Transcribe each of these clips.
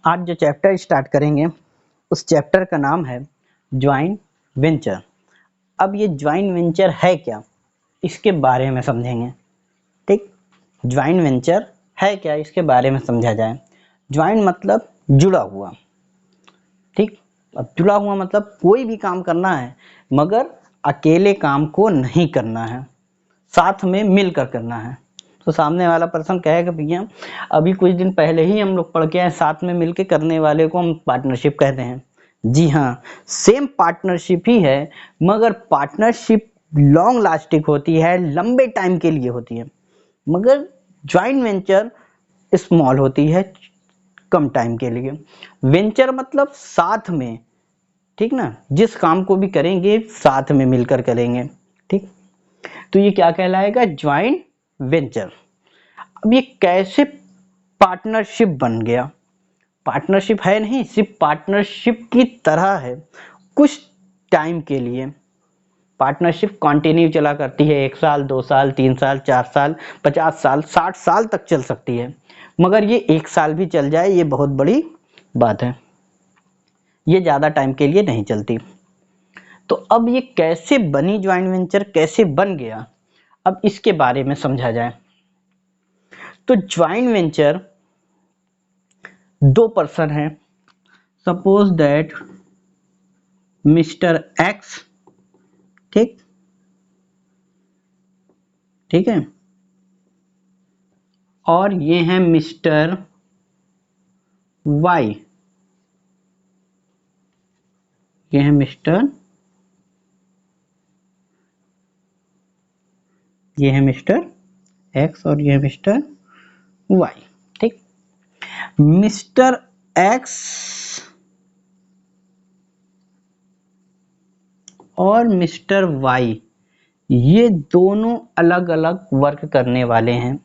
आज जो chapter start करेंगे उस चैप्टर का नाम है ज्वाइंट वेंचर। अब ये ज्वाइंट वेंचर है क्या, इसके बारे में समझेंगे। ठीक, ज्वाइंट वेंचर है क्या, इसके बारे में समझा जाए। ज्वाइंट मतलब जुड़ा हुआ। ठीक, अब जुड़ा हुआ मतलब कोई भी काम करना है मगर अकेले काम को नहीं करना है, साथ में मिलकर करना है। तो सामने वाला पर्सन कहेगा भैया अभी कुछ दिन पहले ही हम लोग पढ़ के आए, साथ में मिलके करने वाले को हम पार्टनरशिप कहते हैं। जी हाँ, सेम पार्टनरशिप ही है मगर पार्टनरशिप लॉन्ग लास्टिंग होती है, लंबे टाइम के लिए होती है, मगर ज्वाइंट वेंचर स्मॉल होती है, कम टाइम के लिए। वेंचर मतलब साथ में, ठीक ना, जिस काम को भी करेंगे साथ में मिलकर करेंगे। ठीक, तो ये क्या कहलाएगा, ज्वाइंट वेंचर। अब ये कैसे पार्टनरशिप बन गया, पार्टनरशिप है नहीं, सिर्फ पार्टनरशिप की तरह है कुछ टाइम के लिए। पार्टनरशिप कंटिन्यू चला करती है, 1 साल 2 साल 3 साल 4 साल 50 साल 60 साल तक चल सकती है, मगर ये 1 साल भी चल जाए ये बहुत बड़ी बात है, ये ज़्यादा टाइम के लिए नहीं चलती। तो अब ये कैसे बनी ज्वाइंट वेंचर, कैसे बन गया, अब इसके बारे में समझा जाए। तो ज्वाइंट वेंचर 2 पर्सन हैं, सपोज दैट मिस्टर एक्स, ठीक ठीक है, और ये हैं मिस्टर वाई, ये है मिस्टर एक्स और ये है मिस्टर वाई। ठीक, मिस्टर एक्स और मिस्टर वाई ये दोनों अलग अलग वर्क करने वाले हैं।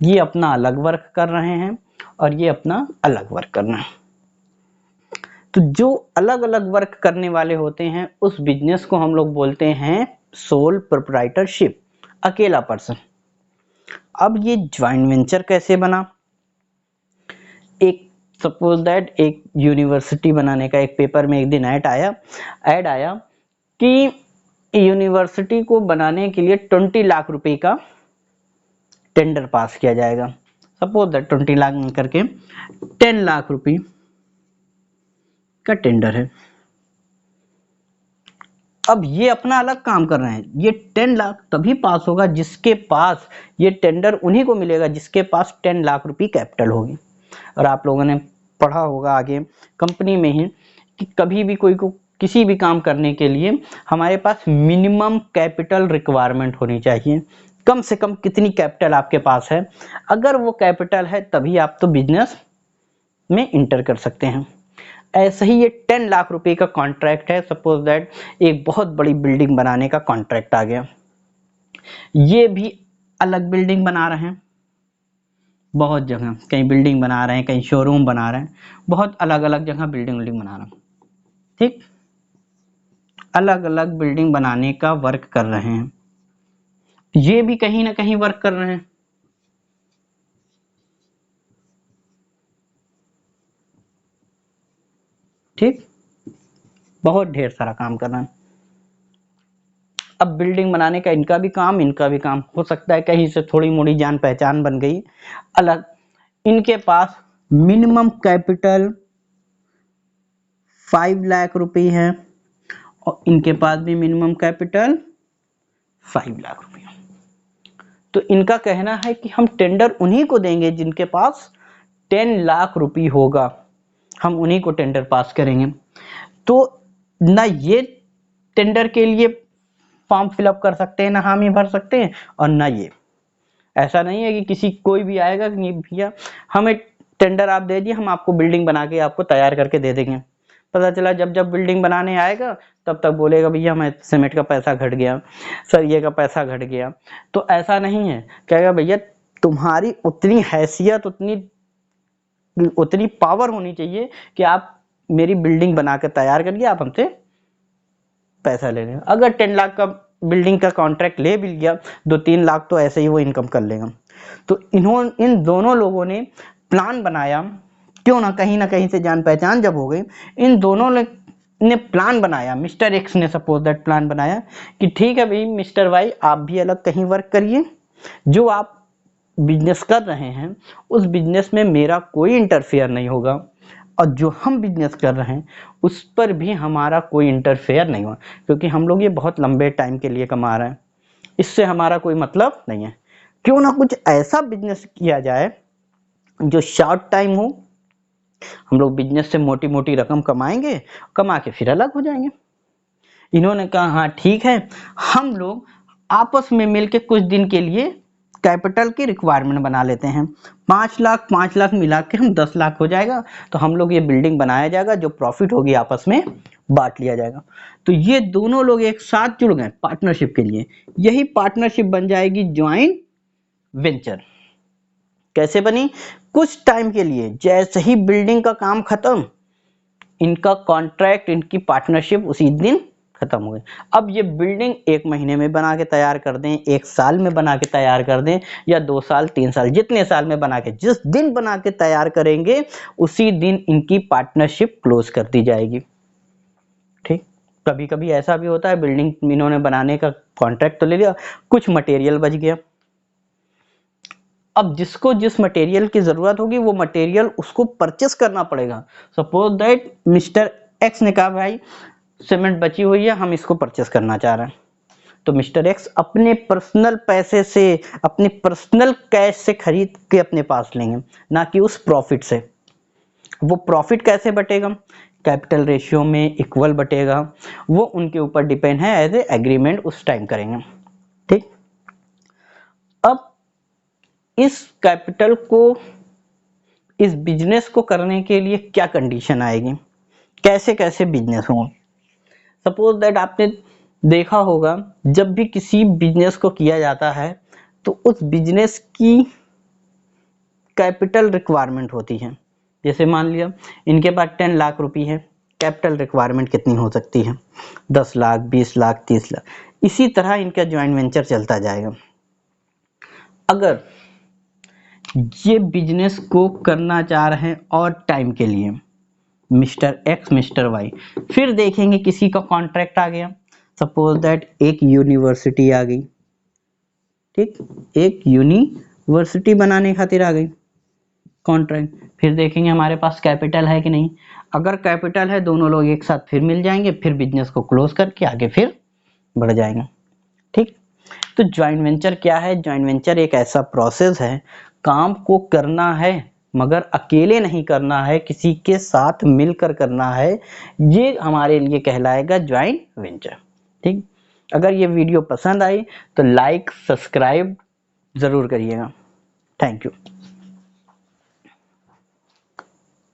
ये अपना अलग वर्क कर रहे हैं और ये अपना अलग वर्क कर रहे हैं। तो जो अलग अलग वर्क करने वाले होते हैं उस बिजनेस को हम लोग बोलते हैं सोल प्रोप्राइटरशिप, अकेला पर्सन। अब ये ज्वाइंट वेंचर कैसे बना, एक सपोज दैट एक यूनिवर्सिटी बनाने का एक पेपर में एक दिन ऐड आया कि यूनिवर्सिटी को बनाने के लिए 20 लाख रुपए का टेंडर पास किया जाएगा। सपोज दैट 20 लाख करके 10 लाख रुपए का टेंडर है। अब ये अपना अलग काम कर रहे हैं, ये 10 लाख तभी पास होगा जिसके पास, ये टेंडर उन्हीं को मिलेगा जिसके पास 10 लाख रुपए कैपिटल होगी। और आप लोगों ने पढ़ा होगा आगे कंपनी में ही कि कभी भी कोई को किसी भी काम करने के लिए हमारे पास मिनिमम कैपिटल रिक्वायरमेंट होनी चाहिए। कम से कम कितनी कैपिटल आपके पास है, अगर वो कैपिटल है तभी आप तो बिजनेस में इंटर कर सकते हैं। ऐसे ही ये 10 लाख रुपए का कॉन्ट्रैक्ट है, सपोज दैट एक बहुत बड़ी बिल्डिंग बनाने का कॉन्ट्रैक्ट आ गया। ये भी अलग बिल्डिंग बना रहे हैं, बहुत जगह कहीं बिल्डिंग बना रहे हैं, कहीं शोरूम बना रहे हैं, बहुत अलग अलग जगह बिल्डिंग बना रहे हैं। ठीक, अलग अलग बिल्डिंग बनाने का वर्क कर रहे हैं, ये भी कहीं ना कहीं वर्क कर रहे हैं। ठीक, बहुत ढेर सारा काम कर रहे हैं। अब बिल्डिंग बनाने का इनका भी काम हो सकता है कहीं से थोड़ी मोड़ी जान पहचान बन गई अलग। इनके पास मिनिमम कैपिटल 5 लाख रुपए है और इनके पास भी मिनिमम कैपिटल 5 लाख रुपए। तो इनका कहना है कि हम टेंडर उन्हीं को देंगे जिनके पास 10 लाख रुपए होगा, हम उन्हीं को टेंडर पास करेंगे। तो ना ये टेंडर के लिए फॉर्म फिलअप कर सकते हैं, ना हामी भर सकते हैं, और ना ये। ऐसा नहीं है कि किसी कोई भी आएगा कि भैया हमें टेंडर आप दे दिए, हम आपको बिल्डिंग बना के आपको तैयार करके दे देंगे। पता चला जब जब बिल्डिंग बनाने आएगा तब तक बोलेगा भैया हमें सीमेंट का पैसा घट गया, सरिये का पैसा घट गया। तो ऐसा नहीं है, कहेगा भैया तुम्हारी उतनी हैसियत, उतनी पावर होनी चाहिए कि आप मेरी बिल्डिंग बना कर तैयार करिए, आप हमसे पैसा ले लें। अगर 10 लाख का बिल्डिंग का कॉन्ट्रैक्ट ले भी लिया, 2-3 लाख तो ऐसे ही वो इनकम कर लेगा। तो इन दोनों लोगों ने प्लान बनाया क्यों ना कहीं से जान पहचान जब हो गई, इन दोनों ने प्लान बनाया, मिस्टर एक्स ने सपोज दैट प्लान बनाया कि ठीक है भाई मिस्टर वाई, आप भी अलग कहीं वर्क करिए, जो आप बिजनेस कर रहे हैं उस बिजनेस में मेरा कोई इंटरफेयर नहीं होगा, और जो हम बिजनेस कर रहे हैं उस पर भी हमारा कोई इंटरफेयर नहीं होगा, क्योंकि हम लोग ये बहुत लंबे टाइम के लिए कमा रहे हैं, इससे हमारा कोई मतलब नहीं है। क्यों ना कुछ ऐसा बिजनेस किया जाए जो शॉर्ट टाइम हो, हम लोग बिजनेस से मोटी मोटी रकम कमाएंगे, कमा के फिर अलग हो जाएंगे। इन्होंने कहा हाँ ठीक है, हम लोग आपस में मिलके कुछ दिन के लिए कैपिटल की रिक्वायरमेंट बना लेते हैं, 5 लाख मिला के हम 10 लाख हो जाएगा, तो हम लोग ये बिल्डिंग बनाया जाएगा, जो प्रॉफिट होगी आपस में बांट लिया जाएगा। तो ये दोनों लोग एक साथ जुड़ गए पार्टनरशिप के लिए, यही पार्टनरशिप बन जाएगी ज्वाइंट वेंचर। कैसे बनी? कुछ टाइम के लिए, जैसे ही बिल्डिंग का काम खत्म, इनका कॉन्ट्रैक्ट, इनकी पार्टनरशिप उसी दिन खत्म हो गई। अब ये बिल्डिंग 1 महीने में बना के तैयार कर दें, 1 साल में बना के तैयार कर दें, या 2 साल 3 साल, जितने साल में बना के, जिस दिन बना के तैयार करेंगे उसी दिन इनकी पार्टनरशिप क्लोज कर दी जाएगी। ठीक, कभी कभी ऐसा भी होता है, बिल्डिंग इन्होंने बनाने का कॉन्ट्रैक्ट तो ले लिया, कुछ मटेरियल बच गया, अब जिसको जिस मटेरियल की जरूरत होगी वो मटेरियल उसको परचेस करना पड़ेगा। सपोज दैट मिस्टर एक्स ने कहा भाई सीमेंट बची हुई है, हम इसको परचेस करना चाह रहे हैं, तो मिस्टर एक्स अपने पर्सनल पैसे से, अपने पर्सनल कैश से खरीद के अपने पास लेंगे, ना कि उस प्रॉफिट से। वो प्रॉफिट कैसे बटेगा? कैपिटल रेशियो में इक्वल बटेगा, वो उनके ऊपर डिपेंड है, एज ए एग्रीमेंट उस टाइम करेंगे। ठीक, अब इस कैपिटल को, इस बिजनेस को करने के लिए क्या कंडीशन आएगी, कैसे कैसे बिजनेस होगा। सपोज दैट आपने देखा होगा जब भी किसी बिजनेस को किया जाता है तो उस बिजनेस की कैपिटल रिक्वायरमेंट होती है। जैसे मान लिया इनके पास 10 लाख रुपए है, कैपिटल रिक्वायरमेंट कितनी हो सकती है? 10 लाख, 20 लाख, 30 लाख। इसी तरह इनका ज्वाइंट वेंचर चलता जाएगा। अगर ये बिजनेस को करना चाह रहे हैं और टाइम के लिए, मिस्टर एक्स मिस्टर वाई, फिर देखेंगे किसी का कॉन्ट्रैक्ट आ गया, सपोज दैट एक यूनिवर्सिटी आ गई, ठीक, एक यूनिवर्सिटी बनाने खातिर आ गई कॉन्ट्रैक्ट, फिर देखेंगे हमारे पास कैपिटल है कि नहीं। अगर कैपिटल है, दोनों लोग एक साथ फिर मिल जाएंगे, फिर बिजनेस को क्लोज करके आगे फिर बढ़ जाएंगे। ठीक, तो ज्वाइंट वेंचर क्या है? ज्वाइंट वेंचर एक ऐसा प्रोसेस है, काम को करना है मगर अकेले नहीं करना है, किसी के साथ मिलकर करना है, ये हमारे लिए कहलाएगा ज्वाइंट वेंचर। ठीक, अगर ये वीडियो पसंद आई तो लाइक सब्सक्राइब जरूर करिएगा। Thank you.